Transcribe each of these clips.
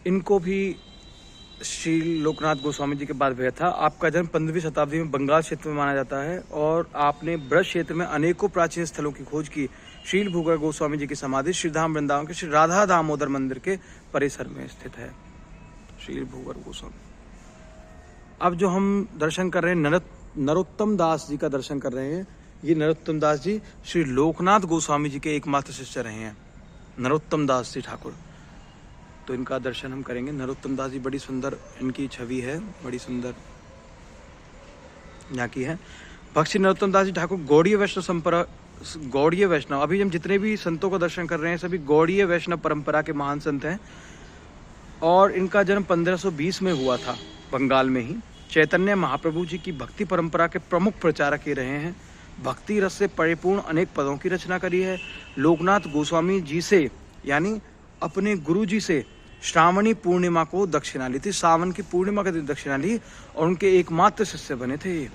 इनको भी श्री लोकनाथ गोस्वामी जी के बाद भेजा था। आपका जन्म 15वीं शताब्दी में बंगाल क्षेत्र में माना जाता है और आपने ब्रज क्षेत्र में अनेकों प्राचीन स्थलों की खोज की। श्रील भूगर गोस्वामी जी की समाधि श्रीधाम वृंदावन के श्री राधा दामोदर मंदिर के परिसर में स्थित है। श्रील भूगर गोस्वामी। अब जो हम दर्शन कर रहे हैं नरोत्तम दास जी का दर्शन कर रहे हैं। ये नरोत्तम दास जी श्री लोकनाथ गोस्वामी जी के एकमात्र शिष्य रहे हैं, नरोत्तम दास जी ठाकुर। तो इनका दर्शन हम करेंगे। नरोत्तम दास जी बड़ी सुंदर इनकी छवि है, बड़ी सुंदर यहाँ की है। भक्त श्री नरोत्तम दास जी ठाकुर गौड़ीय वैष्णव, अभी हम जितने भी संतों को दर्शन कर रहे हैं सभी गौड़ीय वैष्णव परंपरा के महान संत हैं और इनका जन्म 1520 में हुआ था बंगाल में ही। चैतन्य महाप्रभु जी की भक्ति परंपरा के प्रमुख प्रचारक ये रहे हैं। भक्ति रस से परिपूर्ण अनेक पदों की रचना करी है। लोकनाथ गोस्वामी जी से यानी अपने गुरु जी से श्रावणी पूर्णिमा को दक्षिणा ली थी। सावन की पूर्णिमा के दिन दक्षिणा ली और उनके एकमात्र शिष्य बने थे ये।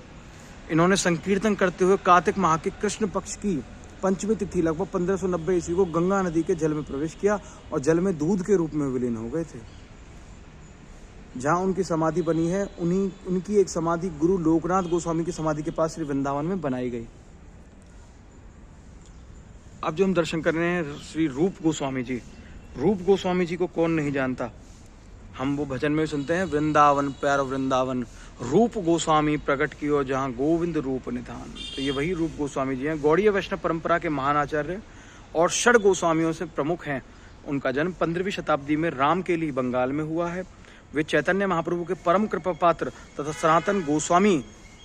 इन्होंने संकीर्तन करते हुए कार्तिक माह के कृष्ण पक्ष की पंचमी तिथि लगभग 1590 ईस्वी को गंगा नदी के जल में प्रवेश किया और जल में दूध के रूप में विलीन हो गए थे। जहां उनकी समाधि बनी है उनकी एक समाधि गुरु लोकनाथ गोस्वामी की समाधि के पास श्री वृंदावन में बनाई गई। अब जो हम दर्शन कर रहे हैं श्री रूप गोस्वामी जी। रूप गोस्वामी जी को कौन नहीं जानता, हम वो भजन में सुनते हैं, वृंदावन प्यारो वृंदावन रूप गोस्वामी प्रकट कियो जहाँ गोविंद रूप निधान। तो ये वही रूप गोस्वामी जी हैं। गौड़ीय वैष्णव परंपरा के महान आचार्य और षड गोस्वामियों से प्रमुख हैं। उनका जन्म 15वीं शताब्दी में रामकेली बंगाल में हुआ है। वे चैतन्य महाप्रभु के परम कृपा पात्र तथा सनातन गोस्वामी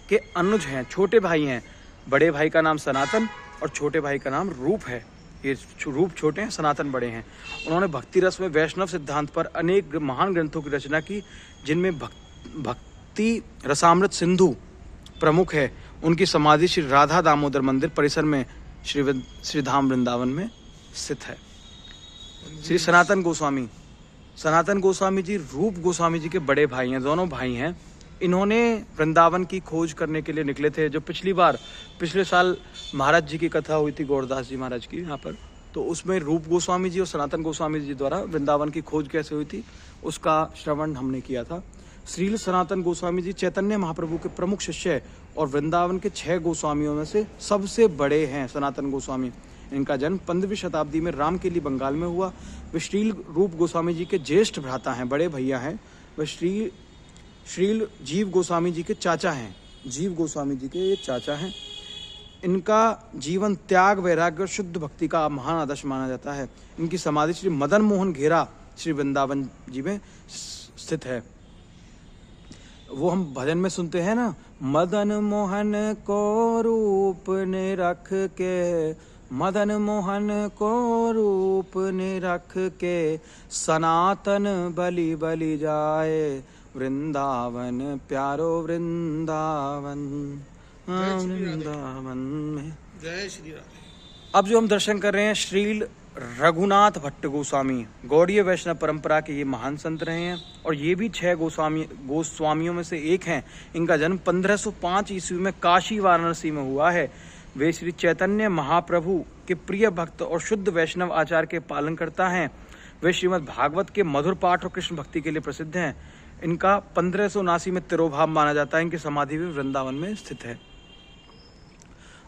के अनुज हैं, छोटे भाई हैं। बड़े भाई का नाम सनातन और छोटे भाई का नाम रूप है। ये रूप छोटे हैं, सनातन बड़े हैं। उन्होंने भक्ति रस में वैष्णव सिद्धांत पर अनेक महान ग्रंथों की रचना की, जिनमें भक्ति रसामृत सिंधु प्रमुख है। उनकी समाधि श्री राधा दामोदर मंदिर परिसर में श्रीधाम वृंदावन में स्थित है। श्री सनातन गोस्वामी जी रूप गोस्वामी जी के बड़े भाई हैं, दोनों भाई हैं। इन्होंने वृंदावन की खोज करने के लिए निकले थे। जो पिछले साल महाराज जी की कथा हुई थी, गौरदास जी महाराज की यहाँ पर, तो उसमें रूप गोस्वामी जी और सनातन गोस्वामी जी द्वारा वृंदावन की खोज कैसे हुई थी उसका श्रवण हमने किया था। श्रील सनातन गोस्वामी जी चैतन्य महाप्रभु के प्रमुख शिष्य और वृंदावन के 6 गोस्वामियों में से सबसे बड़े हैं सनातन गोस्वामी। इनका जन्म 15वीं शताब्दी में रामकेली बंगाल में हुआ। वे श्रील रूप गोस्वामी जी के ज्येष्ठ भ्राता हैं, बड़े भैया हैं। वे श्रील जीव गोस्वामी जी के चाचा हैं। जीव गोस्वामी जी के ये चाचा हैं। इनका जीवन त्याग, वैराग्य और शुद्ध भक्ति का महान आदर्श माना जाता है। इनकी समाधि श्री मदन मोहन घेरा श्री वृंदावन जी में स्थित है। वो हम भजन में सुनते हैं ना, मदन मोहन को रूप ने रख के, मदन मोहन को रूप ने रख के, सनातन बलि बलि जाए, वृंदावन प्यारो वृंदावन वृंदावन में। जय श्री राम। अब जो हम दर्शन कर रहे हैं श्रील रघुनाथ भट्ट गोस्वामी, गौड़ीय वैष्णव परंपरा के ये महान संत रहे हैं और ये भी 6 गोस्वामियों में से एक हैं। इनका जन्म 1505 ईस्वी में काशी वाराणसी में हुआ है। वे श्री चैतन्य महाप्रभु के प्रिय भक्त और शुद्ध वैष्णव आचार के पालन करता हैं। वे श्रीमद् भागवत के मधुर पाठ और कृष्ण भक्ति के लिए प्रसिद्ध हैं। इनका 1579 में तिरोभाव माना जाता है। इनकी समाधि भी वृंदावन में स्थित है।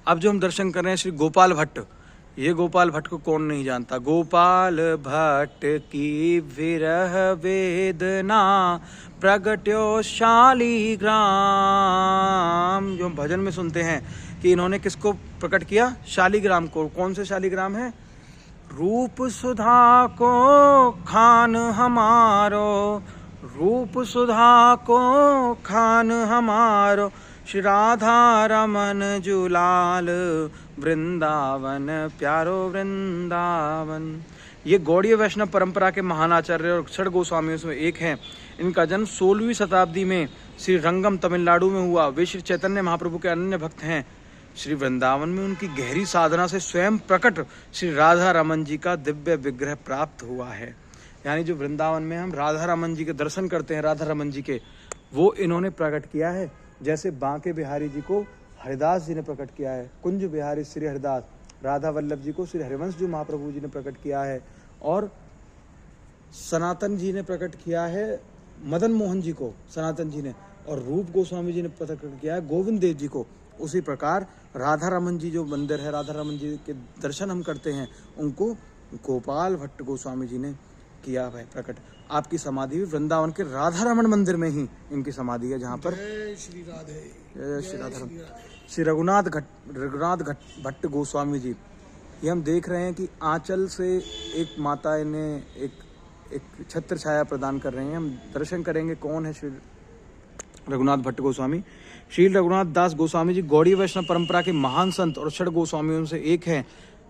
अब जो हम दर्शन कर रहे हैं श्री गोपाल भट्ट। ये गोपाल भट्ट को कौन नहीं जानता। गोपाल भट्ट की विरह वेदना प्रगट्यो शालिग्राम। जो हम भजन में सुनते हैं कि इन्होंने किसको प्रकट किया, शालिग्राम को। कौन से शालिग्राम है, रूप सुधा को खान हमारो, रूप सुधा को खान हमारो, श्री राधा रमन जुलाल, वृंदावन प्यारो वृंदावन। ये गौड़ीय वैष्णव परंपरा के महान आचार्य और षड गोस्वामियों से एक हैं। इनका जन्म 16वीं शताब्दी में श्री रंगम तमिलनाडु में हुआ। वे श्री चैतन्य महाप्रभु के अनन्य भक्त हैं। श्री वृंदावन में उनकी गहरी साधना से स्वयं प्रकट श्री राधा रमन जी का दिव्य विग्रह प्राप्त हुआ है। यानी जो वृंदावन में हम राधा रमन जी के दर्शन करते हैं, राधा रमन जी के, वो इन्होंने प्रकट किया है। जैसे बांके बिहारी जी को हरिदास जी ने प्रकट किया है, कुंज बिहारी श्री हरिदास, राधा वल्लभ जी को श्री हरिवंश जी महाप्रभु जी ने प्रकट किया है, और सनातन जी ने प्रकट किया है मदन मोहन जी को, सनातन जी ने, और रूप गोस्वामी जी ने प्रकट किया है गोविंद देव जी को। उसी प्रकार राधा रमन जी जो मंदिर है, राधा रमन जी के दर्शन हम करते हैं, उनको गोपाल भट्ट गोस्वामी जी ने किया है प्रकट। आपकी समाधि भी वृंदावन के राधा रमन मंदिर में ही इनकी समाधि है, जहाँ पर श्री राधे, श्री राधा श्री रघुनाथ भट्ट गोस्वामी जी। ये हम देख रहे हैं कि आंचल से एक माता इन्हें एक छत्र छाया प्रदान कर रहे हैं। हम दर्शन करेंगे कौन है श्री रघुनाथ भट्ट गोस्वामी। श्री रघुनाथ दास गोस्वामी जी गौड़ी वैष्णव परंपरा के महान संत और षड गोस्वामियों से एक हैं।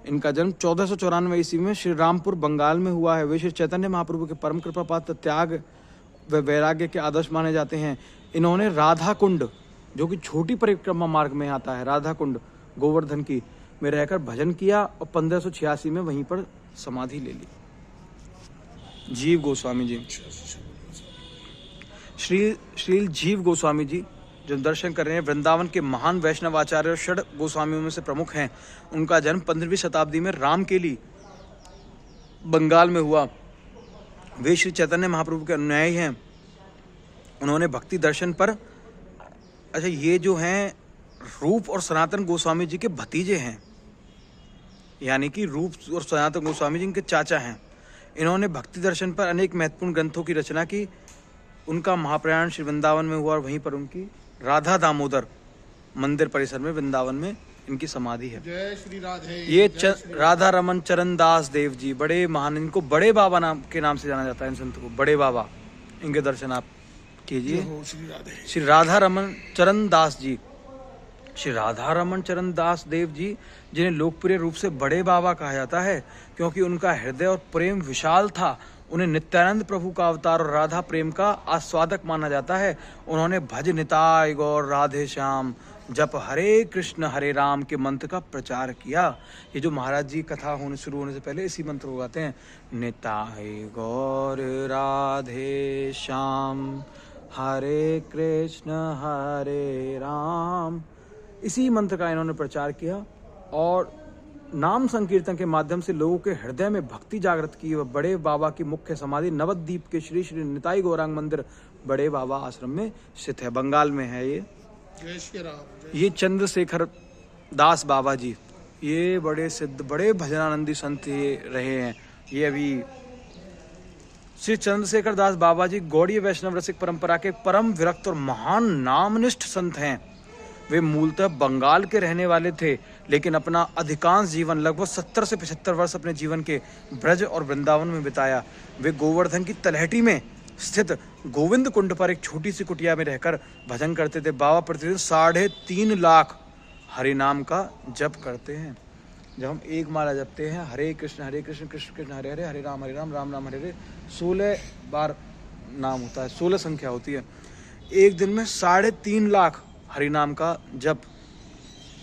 इनका जन्म 1494 ईस्वी में श्री रामपुर बंगाल में हुआ है। वे श्री चैतन्य महाप्रभु के परम कृपा पात्र, त्याग व वैराग्य के आदर्श माने जाते हैं। इन्होंने राधा कुंड, जो कि छोटी परिक्रमा मार्ग में आता है, राधा कुंड गोवर्धन की, में रहकर भजन किया और 1586 में वहीं पर समाधि ले ली। जीव गोस्वामी जी, श्री जीव गोस्वामी जी जो दर्शन कर रहे हैं, वृंदावन के महान वैष्णव आचार्य और षड गोस्वामियों में से प्रमुख हैं। उनका जन्म 15वीं शताब्दी में रामकेली बंगाल में हुआ। वे श्री चैतन्य महाप्रभु के अनुयायी हैं। उन्होंने भक्ति दर्शन पर, अच्छा ये जो हैं रूप और सनातन गोस्वामी जी के भतीजे हैं, यानी कि रूप और सनातन गोस्वामी जी इनके चाचा हैं। इन्होंने भक्ति दर्शन पर अनेक महत्वपूर्ण ग्रंथों की रचना की। उनका महाप्रयाण श्री वृंदावन में हुआ और वहीं पर उनकी राधा दामोदर मंदिर परिसर में वृंदावन में इनकी समाधि है। जय श्री राधे। ये राधा रमन चरण दास देव जी बड़े महान, इनको बड़े बाबा नाम के नाम से जाना जाता है। इन संत को बड़े बाबा, इनके दर्शन आप कीजिए। श्री राधा रमन चरण दास जी, श्री राधा रमन चरण दास देव जी, जिन्हें लोकप्रिय रूप से बड़े बाबा कहा जाता है क्योंकि उनका हृदय और प्रेम विशाल था। उन्हें नित्यानंद प्रभु का अवतार और राधा प्रेम का आस्वादक माना जाता है। उन्होंने भज निताय गौर राधे श्याम, जप हरे कृष्ण हरे राम के मंत्र का प्रचार किया। ये जो महाराज जी कथा शुरू होने से पहले इसी मंत्र को गाते हैं, निताय गौर राधे श्याम हरे कृष्ण हरे राम। इसी मंत्र का इन्होंने प्रचार किया और नाम संकीर्तन के माध्यम से लोगों के हृदय में भक्ति जागृत की। वह बड़े बाबा की मुख्य समाधि नवद्वीप के श्री श्री निताई गौरांग मंदिर बड़े बाबा आश्रम में स्थित है, बंगाल में है। ये चंद्रशेखर दास बाबा जी, ये बड़े सिद्ध, बड़े भजनानंदी संत ये रहे हैं। ये अभी श्री चंद्रशेखर दास बाबा जी गौड़ीय वैष्णव रसिक परंपरा के परम विरक्त और महान नामनिष्ठ संत हैं। वे मूलतः बंगाल के रहने वाले थे, लेकिन अपना अधिकांश जीवन लगभग 70 से 75 वर्ष अपने जीवन के ब्रज और वृंदावन में बिताया। वे गोवर्धन की तलहटी में स्थित गोविंद कुंड पर एक छोटी सी कुटिया में रहकर भजन करते थे। बाबा प्रतिदिन 3.5 लाख हरि नाम का जप करते हैं। जब हम एक माला जपते हैं, हरे कृष्ण कृष्ण कृष्ण हरे हरे, हरे राम राम राम हरे हरे, 16 बार नाम होता है, 16 संख्या होती है। एक दिन में 3.5 लाख हरि नाम का जप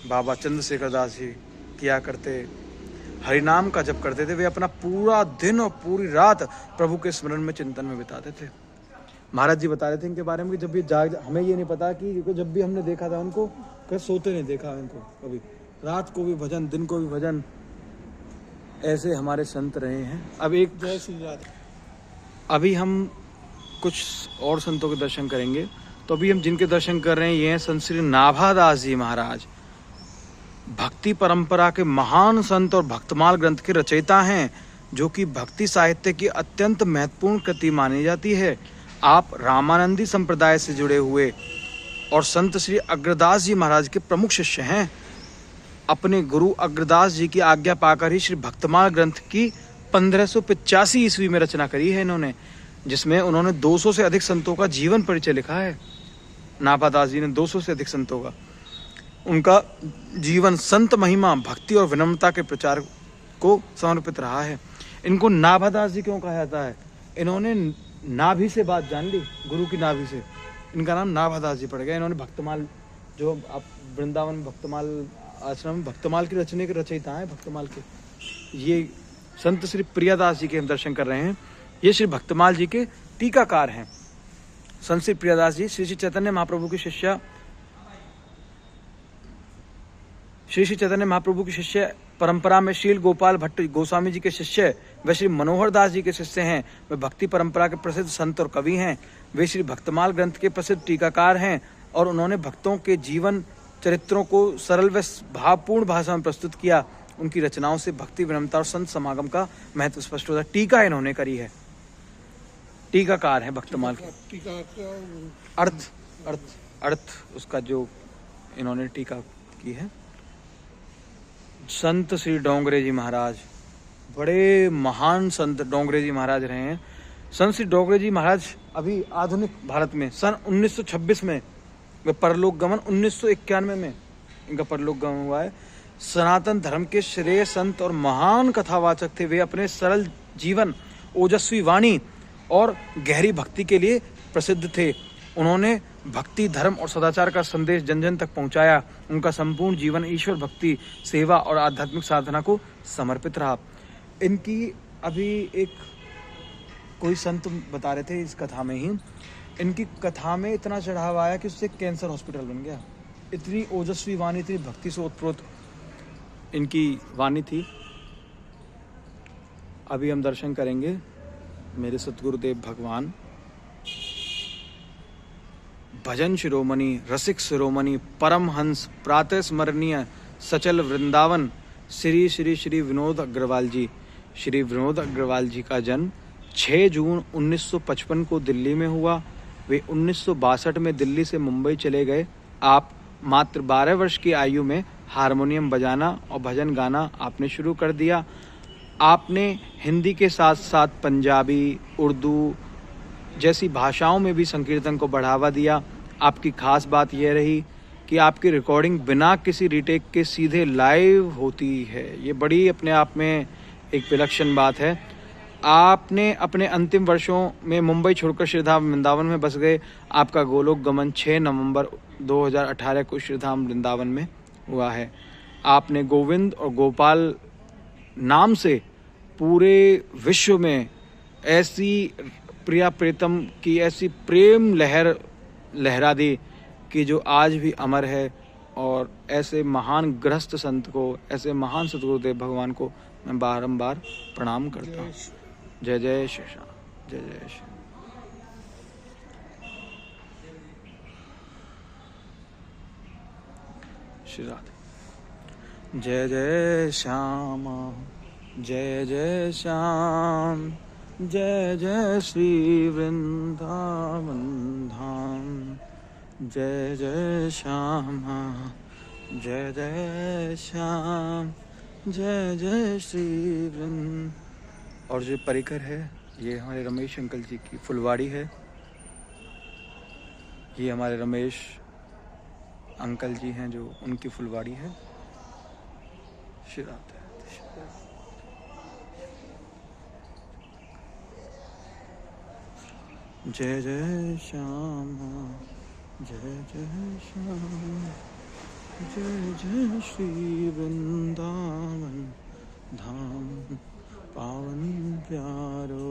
बाबा चंद्रशेखर दास जी किया करते, हरि नाम का जप करते थे। वे अपना पूरा दिन और पूरी रात प्रभु के स्मरण में, चिंतन में बिताते थे। महाराज जी बता रहे थे इनके बारे में कि जब भी हमें ये नहीं पता कि जब भी हमने देखा था उनको, कभी सोते नहीं देखा इनको, कभी रात को भी भजन, दिन को भी भजन, ऐसे हमारे संत रहे हैं। अब एक जय श्री राधे। अभी हम कुछ और संतों के दर्शन करेंगे। तो अभी हम जिनके दर्शन कर रहे हैं ये हैं संत श्री नाभादास जी महाराज। भक्ति परंपरा के महान संत और भक्तमाल ग्रंथ के रचयिता हैं, जो कि भक्ति साहित्य की अत्यंत महत्वपूर्ण कृति मानी जाती है। आप रामानंदी संप्रदाय से जुड़े हुए और संत श्री अग्रदास जी महाराज के प्रमुख शिष्य हैं। अपने गुरु अग्रदास जी की आज्ञा पाकर ही श्री भक्तमाल ग्रंथ की 1585 ईस्वी में रचना करी है इन्होंने, जिसमें उन्होंने 200 से अधिक संतों का जीवन परिचय लिखा है। नाभादास जी ने 200 से अधिक संतों का, उनका जीवन संत महिमा, भक्ति और विनम्रता के प्रचार को समर्पित रहा है। इनको नाभादास जी क्यों कहा जाता है? इन्होंने नाभि से बात जान ली, गुरु की नाभि से, इनका नाम नाभादास जी पड़ गया। इन्होंने भक्तमाल, जो आप वृंदावन भक्तमाल आश्रम, भक्तमाल की रचने के रचयिता है भक्तमाल के। ये संत श्री प्रियादास जी के हम दर्शन कर रहे हैं। ये श्री भक्तमाल जी के टीकाकार हैं। संत श्री प्रियादास जी श्री चैतन्य महाप्रभु की शिष्य, श्री चैतन्य महाप्रभु की शिष्य परंपरा में शील गोपाल भट्ट गोस्वामी जी के शिष्य वे श्री मनोहर दास जी के शिष्य हैं। वे भक्ति परंपरा के प्रसिद्ध संत और कवि हैं। वे श्री भक्तमाल ग्रंथ के प्रसिद्ध टीकाकार हैं और उन्होंने भक्तों के जीवन चरित्रों को सरल व भावपूर्ण भाषा में प्रस्तुत किया। उनकी रचनाओं से भक्ति विनम्रता और संत समागम का महत्व स्पष्ट होता है। टीका इन्होंने करी है, टीकाकार है भक्तमाल के। टीका का अर्थ उसका जो इन्होंने टीका की है। संत श्री डोंगरे जी महाराज, बड़े महान संत डोंगरे जी महाराज रहे हैं। संत श्री डोंगरे जी महाराज अभी आधुनिक भारत में सन 1926 में वे परलोक गमन, 1991 में इनका परलोक गमन हुआ है। सनातन धर्म के श्रेय संत और महान कथावाचक थे। वे अपने सरल जीवन, ओजस्वी वाणी और गहरी भक्ति के लिए प्रसिद्ध थे। उन्होंने भक्ति, धर्म और सदाचार का संदेश जन जन तक पहुंचाया। उनका संपूर्ण जीवन ईश्वर भक्ति, सेवा और आध्यात्मिक साधना को समर्पित रहा। इनकी अभी एक कोई संत बता रहे थे इस कथा में ही, इनकी कथा में इतना चढ़ावा आया कि उससे कैंसर हॉस्पिटल बन गया। इतनी ओजस्वी वाणी, इतनी भक्ति से ओतप्रोत इनकी वाणी थी। अभी हम दर्शन करेंगे मेरे सतगुरुदेव भगवान, भजन शिरोमणि, रसिक शिरोमणि, परमहंस, प्रातः स्मरणीय सचल वृंदावन श्री श्री श्री विनोद अग्रवाल जी। श्री विनोद अग्रवाल जी का जन्म 6 जून 1955 को दिल्ली में हुआ। वे 1962 में दिल्ली से मुंबई चले गए। आप मात्र 12 वर्ष की आयु में हारमोनियम बजाना और भजन गाना आपने शुरू कर दिया। आपने हिंदी के साथ साथ पंजाबी, उर्दू जैसी भाषाओं में भी संकीर्तन को बढ़ावा दिया। आपकी खास बात यह रही कि आपकी रिकॉर्डिंग बिना किसी रीटेक के सीधे लाइव होती है। ये बड़ी अपने आप में एक विलक्षण बात है। आपने अपने अंतिम वर्षों में मुंबई छोड़कर श्रीधाम वृंदावन में बस गए। आपका गोलोक गमन 6 नवंबर 2018 को श्रीधाम वृंदावन में हुआ है। आपने गोविंद और गोपाल नाम से पूरे विश्व में ऐसी प्रिया प्रीतम की ऐसी प्रेम लहर लहरा दी कि जो आज भी अमर है। और ऐसे महान गृहस्थ संत को, ऐसे महान सतगुरुदेव भगवान को मैं बारंबार प्रणाम करता हूँ। जय जय श्री श्याम, जय जय श्री। श्री राधे। जय जय श्याम, जय जय श्याम, जय जय श्री वृंदावन धाम। जय जय श्याम, जय जय श्याम, जय जय श्री वृंद। और जो परिकर है ये हमारे रमेश अंकल जी की फुलवाड़ी है। ये हमारे रमेश अंकल जी हैं जो उनकी फुलवाड़ी है। श्री राधे। जय जय श्याम, जय जय श्याम, जय जय श्री वृंदावन धाम। पावन प्यारो